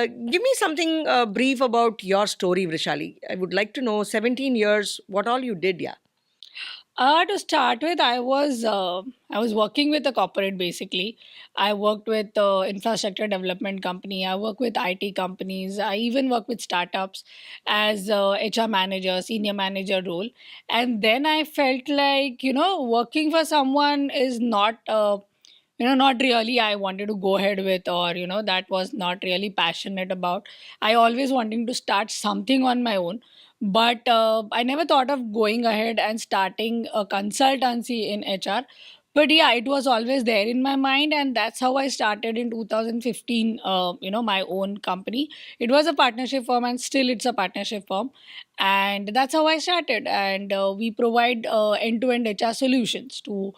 give me something brief about your story, Vrishali. I would like to know 17 years, what all you did, yeah. To start with, I was working with a corporate basically. I worked with infrastructure development company. I work with IT companies. I even work with startups as HR manager, senior manager role. And then I felt like working for someone is not not really I wanted to go ahead with, or that was not really passionate about. I always wanting to start something on my own, but I never thought of going ahead and starting a consultancy in HR. But yeah, it was always there in my mind, and that's how I started in 2015, my own company. It was a partnership firm, and still it's a partnership firm, and that's how I started. And we provide end-to-end HR solutions to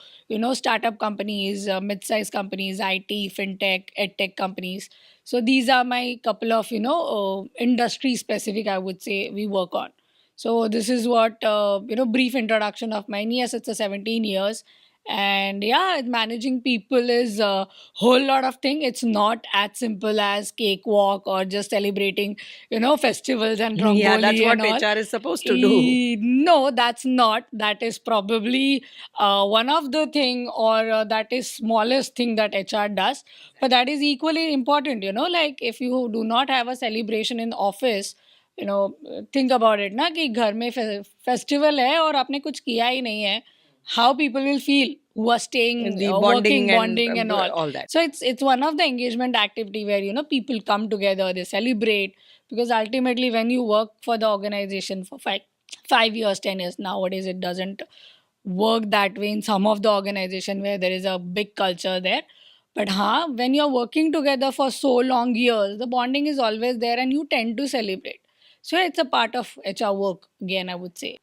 startup companies, mid-sized companies, IT, fintech, edtech companies. So these are my couple of industry specific, I would say, we work on. So this is what brief introduction of mine. Yes, it's a 17 years, and yeah, managing people is a whole lot of thing. It's not as simple as cakewalk or just celebrating festivals and Yeah, that's rangoli and what all. HR is supposed to do. No, that's not. That is probably one of the thing, or that is smallest thing that HR does. But that is equally important. Like if you do not have a celebration in office, think about it ना कि घर में festival है और आपने कुछ किया ही नहीं है, how people will feel who are staying, The working, bonding and bonding and all. all that. So it's one of the engagement activity where people come together, they celebrate, because ultimately when you work for the organization for 5 years, 10 years, nowadays it doesn't work that way in some of the organization where there is a big culture there. But when you're working together for so long years, the bonding is always there and you tend to celebrate. So it's a part of HR work again, I would say.